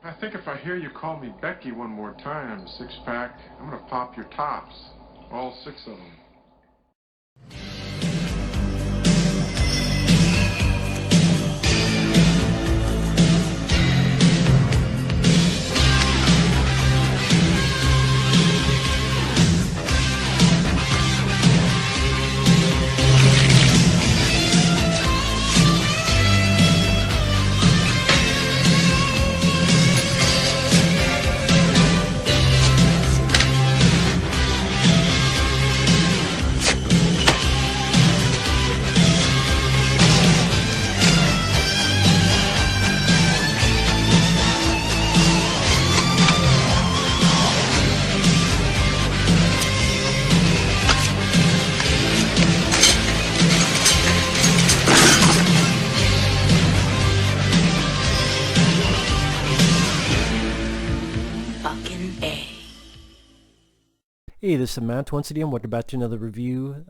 I think if I hear you call me Becky one more time, six-pack, I'm gonna pop your tops. All six of them. Hey, this is Matt. Once again, welcome back to another review.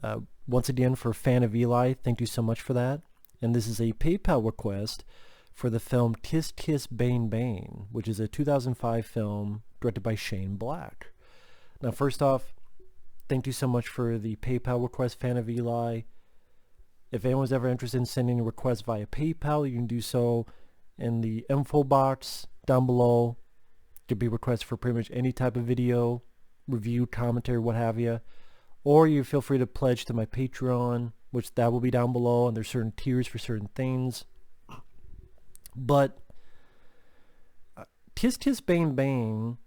Once again, for a fan of Eli, thank you so much for that. And this is a PayPal request for the film Tis Tis Bane Bane, which is a 2005 film directed by Shane Black. Now, first off, thank you so much for the PayPal request, fan of Eli. If anyone's ever interested in sending a request via PayPal, you can do so in the info box down below. It could be requests for pretty much any type of video, review, commentary, what have you. Or you feel free to pledge to my Patreon, which that will be down below, and there's certain tiers for certain things. But Tis Tis Bane Bane,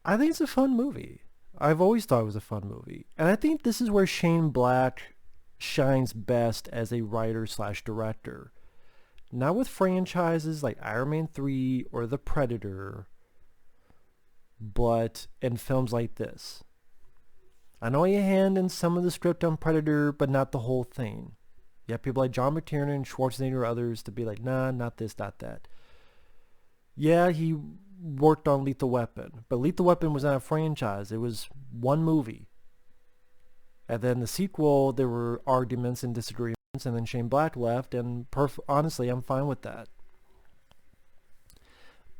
I think it's a fun movie. I've always thought it was a fun movie. And I think this is where Shane Black shines best as a writer slash director. Not with franchises like Iron Man 3 or The Predator, but in films like this. I know he had a hand in some of the script on Predator, but not the whole thing. You have people like John McTiernan, Schwarzenegger, or others to be like, nah, not this, not that. Yeah, he worked on Lethal Weapon, but Lethal Weapon was not a franchise. It was one movie. And then the sequel, there were arguments and disagreements, and then Shane Black left, and honestly, I'm fine with that.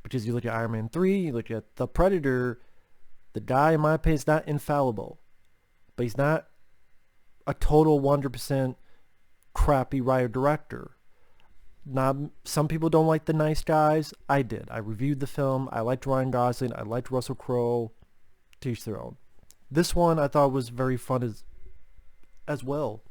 Because you look at Iron Man 3, you look at The Predator, the guy, in my opinion, is not infallible. But he's not a total 100% crappy writer-director. Now, some people don't like The Nice Guys. I did. I reviewed the film. I liked Ryan Gosling. I liked Russell Crowe. To each their own. This one I thought was very fun as well.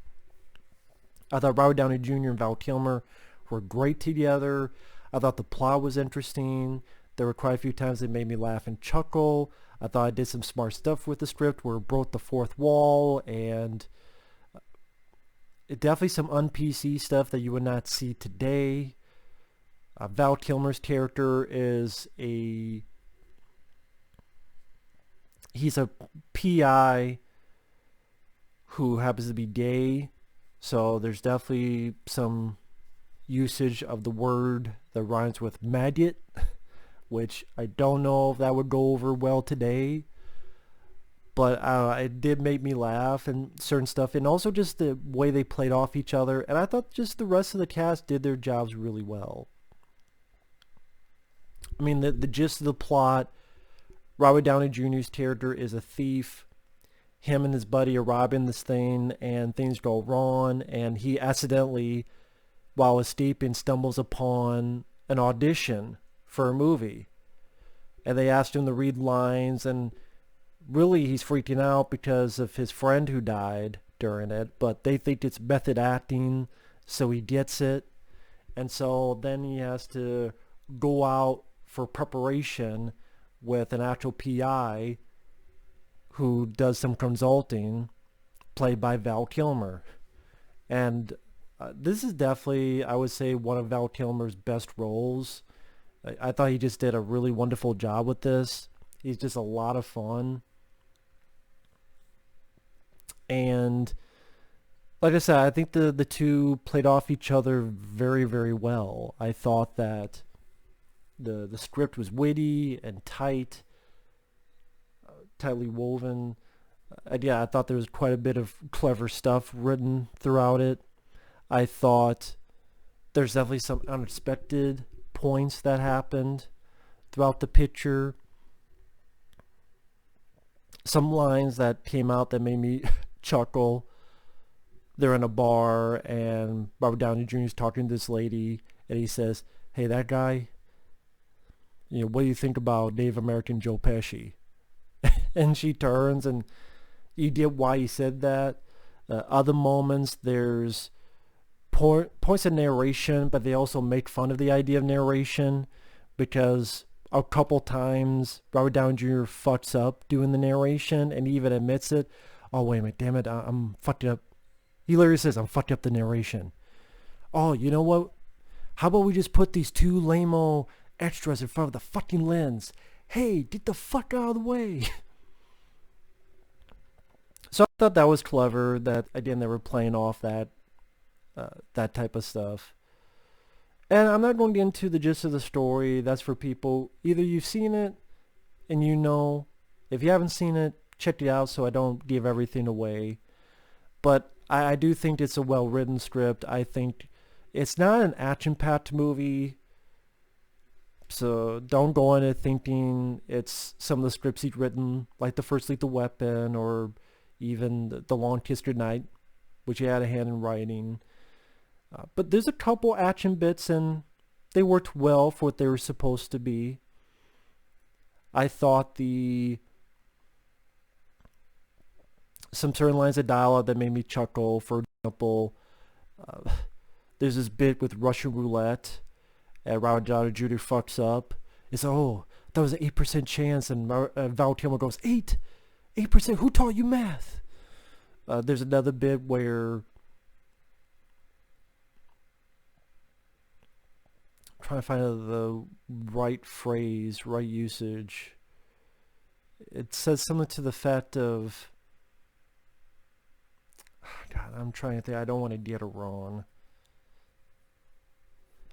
I thought Robert Downey Jr. and Val Kilmer were great together. I thought the plot was interesting. There were quite a few times that made me laugh and chuckle. I thought I did some smart stuff with the script where it broke the fourth wall, and definitely some un-PC stuff that you would not see today. Val Kilmer's character is he's a PI who happens to be gay, so there's definitely some usage of the word that rhymes with maggot, which I don't know if that would go over well today, but it did make me laugh and certain stuff, and also just the way they played off each other, and I thought just the rest of the cast did their jobs really well. I mean, the gist of the plot, Robert Downey Jr.'s character is a thief. Him and his buddy are robbing this thing, and things go wrong, and he accidentally, while escaping, stumbles upon an audition for a movie. And they asked him to read lines, and really he's freaking out because of his friend who died during it, but they think it's method acting, so he gets it. And so then he has to go out for preparation with an actual PI who does some consulting, played by Val Kilmer. And this is definitely, I would say, one of Val Kilmer's best roles. I thought he just did a really wonderful job with this. He's just a lot of fun. And like I said, I think the two played off each other very, very well. I thought that the script was witty and tight, tightly woven. Yeah, I thought there was quite a bit of clever stuff written throughout it. I thought there's definitely some unexpected points that happened throughout the picture. Some lines that came out that made me chuckle. They're in a bar and Robert Downey Jr. is talking to this lady and he says, "Hey, that guy, what do you think about Native American Joe Pesci?" And she turns and you get why he said that. Other moments, there's points of narration, but they also make fun of the idea of narration because a couple times Robert Downey Jr. fucks up doing the narration and he even admits it. "Oh, wait a minute, damn it, I'm fucked up." He literally says, "I'm fucked up the narration." "Oh, you know what? How about we just put these two lame-o extras in front of the fucking lens? Hey, get the fuck out of the way." So I thought that was clever that, again, they were playing off that type of stuff. And I'm not going to get into the gist of the story. That's for people. Either you've seen it and you know. If you haven't seen it, check it out so I don't give everything away. But I do think it's a well-written script. I think it's not an action-packed movie. So don't go in it thinking it's some of the scripts he'd written, like The First Lethal Weapon or even The Long Kiss Goodnight, which he had a hand in writing. But there's a couple action bits and they worked well for what they were supposed to be. I thought some certain lines of dialogue that made me chuckle. For example, there's this bit with Russian roulette and Robert Downey Jr. fucks up. It's, "Oh, that was an 8% chance," and Val Kilmer goes, 8%? Who taught you math?" There's another bit where trying to find the right phrase, right usage. It says something to the effect of, God, I'm trying to think. I don't want to get it wrong.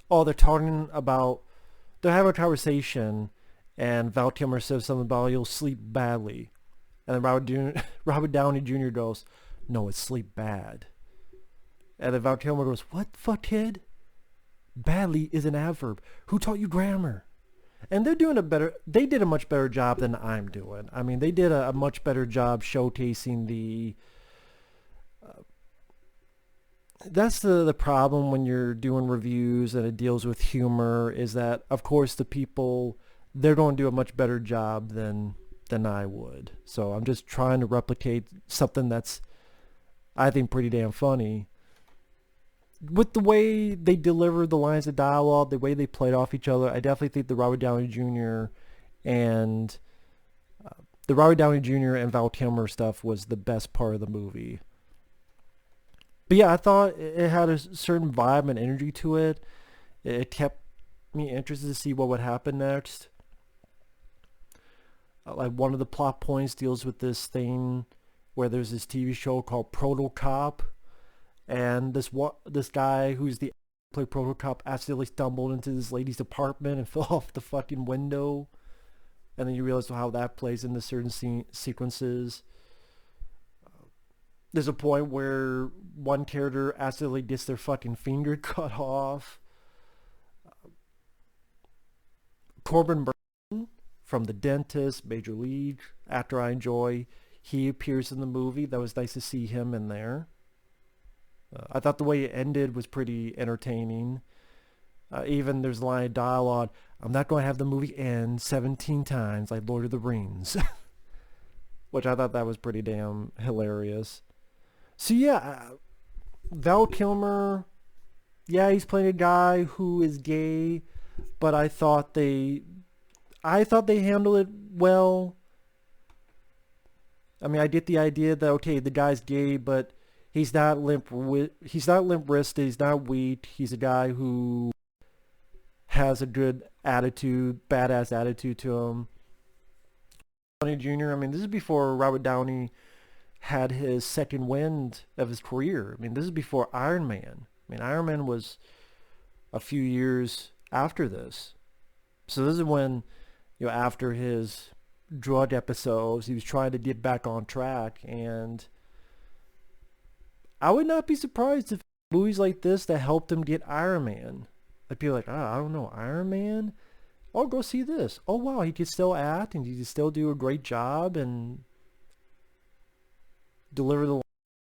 Oh, they're having a conversation, and Val Kilmer says something about, "You'll sleep badly," and then Robert Downey Jr. goes, "No, it's sleep bad." And then Val Kilmer goes, "What, fuckhead? Badly is an adverb. Who taught you grammar?" And they did a much better job than I'm doing. I mean, they did a much better job showcasing that's the problem when you're doing reviews and it deals with humor, is that, of course, the people, they're going to do a much better job than I would. So I'm just trying to replicate something that's, I think, pretty damn funny. With the way they delivered the lines of dialogue, the way they played off each other, I definitely think the Robert Downey Jr. and Val Kilmer stuff was the best part of the movie. But yeah, I thought it had a certain vibe and energy to it. It kept me interested to see what would happen next. Like, one of the plot points deals with this thing where there's this TV show called Proto Cop, and this guy who's the play Proto Cop accidentally stumbled into this lady's apartment and fell off the fucking window, and then you realize how that plays into certain sequences. There's a point where one character accidentally gets their fucking finger cut off. Corbin Bernsen from The Dentist, Major League, actor I enjoy, he appears in the movie. That was nice to see him in there. I thought the way it ended was pretty entertaining. Even there's a line of dialogue, "I'm not going to have the movie end 17 times like Lord of the Rings." Which I thought that was pretty damn hilarious. So yeah, Val Kilmer, yeah, he's playing a guy who is gay, but I thought they handled it well. I mean, I get the idea that, okay, the guy's gay, but he's not limp-wristed, he's not weak. He's a guy who has a good attitude, badass attitude to him. Downey Jr., I mean, this is before Robert Downey had his second wind of his career. I mean, this is before Iron Man. I mean, Iron Man was a few years after this. So this is when, after his drug episodes, he was trying to get back on track, and I would not be surprised if movies like this that helped him get Iron Man. Like people are like, I don't know, Iron Man? Oh, go see this. Oh, wow, he can still act and he can still do a great job and deliver the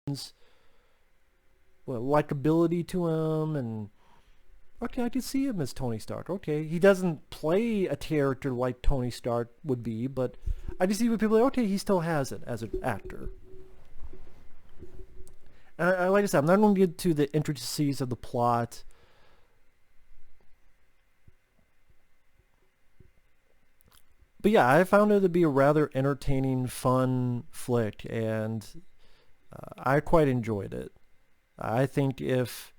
lines, well, likability to him, and okay, I can see him as Tony Stark. Okay, he doesn't play a character like Tony Stark would be, but I just see what people are like, okay, he still has it as an actor. And like I said, I'm not going to get to the intricacies of the plot. But yeah, I found it to be a rather entertaining, fun flick, and I quite enjoyed it. I think if,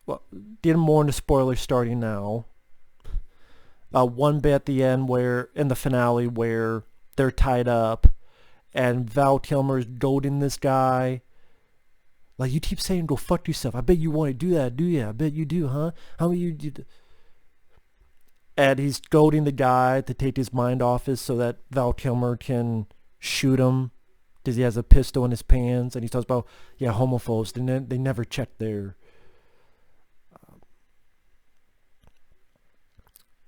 well, getting more into spoilers starting now, one bit at the end where, in the finale, where they're tied up, and Val Kilmer's goading this guy. Like, you keep saying, go fuck yourself. I bet you want to do that, do you? I bet you do, huh? How many you do? And he's goading the guy to take his mind off it so that Val Kilmer can shoot him because he has a pistol in his pants. And he talks about, yeah, homophobes, they never check their...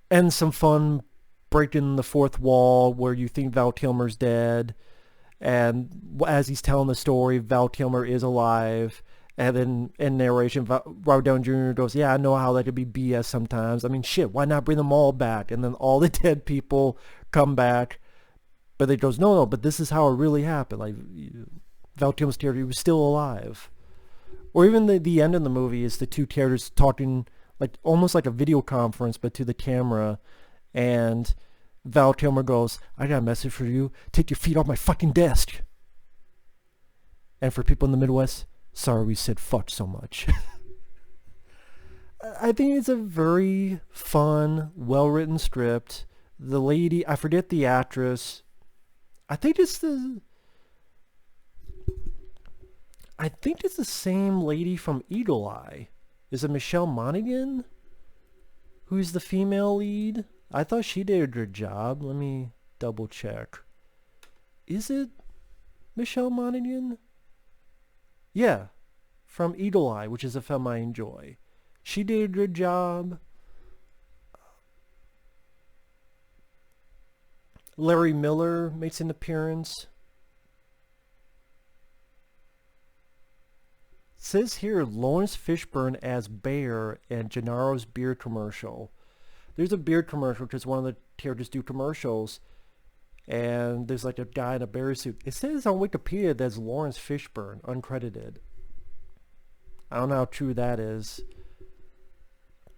And some fun breaking the fourth wall where you think Val Kilmer's dead. And as he's telling the story, Val Kilmer is alive. And then in narration, Robert Downey Jr. goes, yeah, I know how that could be BS sometimes. I mean, shit, why not bring them all back? And then all the dead people come back. But they goes, no, but this is how it really happened. Like, Val Kilmer's character, he was still alive. Or even the end of the movie is the two characters talking, like almost like a video conference, but to the camera. And Val Kilmer goes, I got a message for you. Take your feet off my fucking desk. And for people in the Midwest, sorry we said fuck so much. I think it's a very fun, well-written script. The lady, I forget the actress. I think it's the same lady from Eagle Eye. Is it Michelle Monaghan? Who's the female lead? I thought she did a good job. Let me double check. Is it Michelle Monaghan? Yeah, from Eagle Eye, which is a film I enjoy. She did a good job. Larry Miller makes an appearance. It says here Lawrence Fishburne as Bear in Gennaro's beer commercial. There's a beer commercial because one of the characters do commercials, and there's like a guy in a bear suit. It says on Wikipedia that's Lawrence Fishburne, uncredited. I don't know how true that is,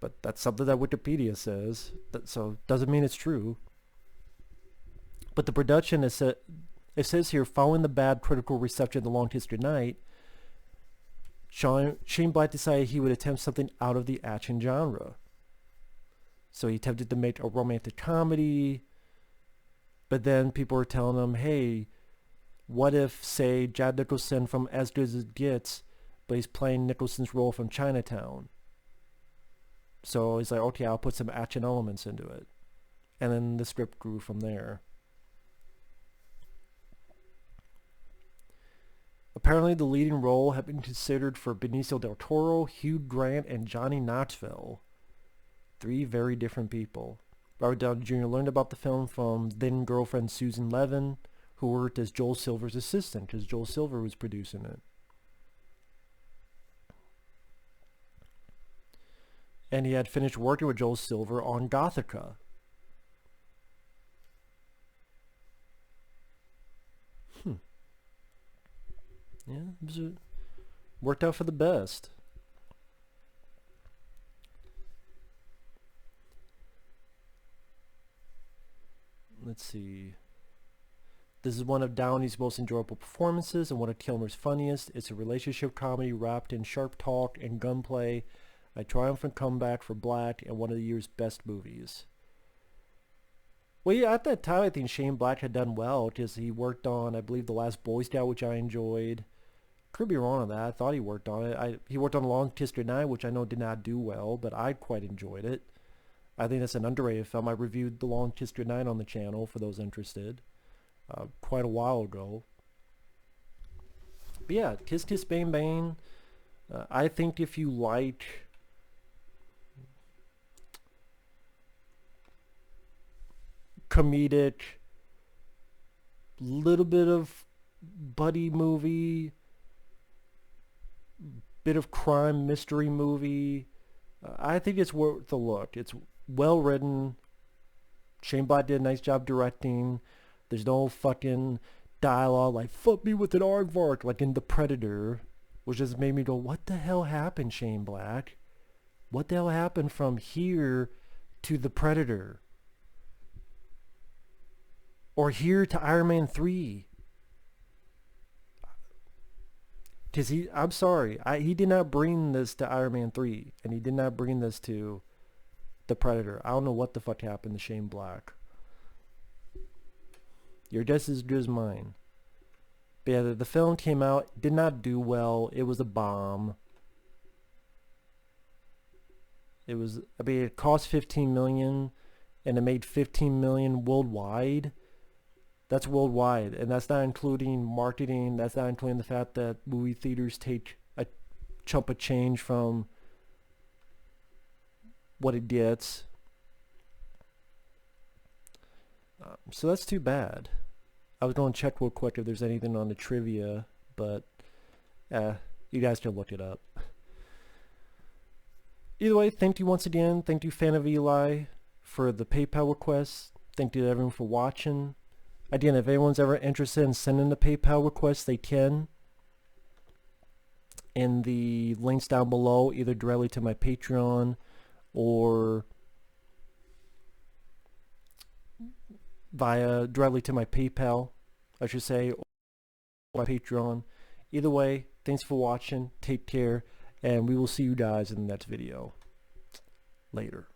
but that's something that Wikipedia says. So doesn't mean it's true. But the production is it says here, following the bad critical reception of The Long History Night, Shane Black decided he would attempt something out of the action genre. So he attempted to make a romantic comedy, but then people were telling him, hey, what if, say, Jack Nicholson from As Good as It Gets, but he's playing Nicholson's role from Chinatown. So he's like, okay, I'll put some action elements into it. And then the script grew from there. Apparently the leading role had been considered for Benicio del Toro, Hugh Grant, and Johnny Knoxville. 3 very different people. Robert Downey Jr. learned about the film from then-girlfriend Susan Levin, who worked as Joel Silver's assistant, because Joel Silver was producing it. And he had finished working with Joel Silver on Gothica. Yeah, it worked out for the best. Let's see. This is one of Downey's most enjoyable performances and one of Kilmer's funniest. It's a relationship comedy wrapped in sharp talk and gunplay, a triumphant comeback for Black, and one of the year's best movies. Well, yeah, at that time, I think Shane Black had done well because he worked on, I believe, The Last Boy Scout, which I enjoyed. Could be wrong on that. I thought he worked on it. He worked on Long History Night, which I know did not do well, but I quite enjoyed it. I think that's an underrated film. I reviewed The Long History Night on the channel for those interested quite a while ago. But yeah, Kiss Kiss Bang Bang. I think if you like comedic, little bit of buddy movie, bit of crime mystery movie. I think it's worth a look. It's well written. Shane Black did a nice job directing. There's no fucking dialogue like "fuck me with an aardvark" like in The Predator, which just made me go, what the hell happened, Shane Black? What the hell happened from here to The Predator? Or here to Iron Man 3? Because I'm sorry, he did not bring this to Iron Man 3, and he did not bring this to The Predator. I don't know what the fuck happened to Shane Black. Your guess is as good as mine. But yeah, the film came out, did not do well. It was a bomb. It cost $15 million, and it made $15 million worldwide. That's worldwide, and that's not including marketing. That's not including the fact that movie theaters take a chunk of change from what it gets. So that's too bad. I was going to check real quick if there's anything on the trivia, but you guys can look it up. Either way, thank you once again. Thank you, Fan of Eli, for the PayPal request. Thank you to everyone for watching. Again, if anyone's ever interested in sending a PayPal request, they can. In the links down below, either directly to my Patreon or directly to my PayPal, I should say, or my Patreon. Either way, thanks for watching. Take care, and we will see you guys in the next video. Later.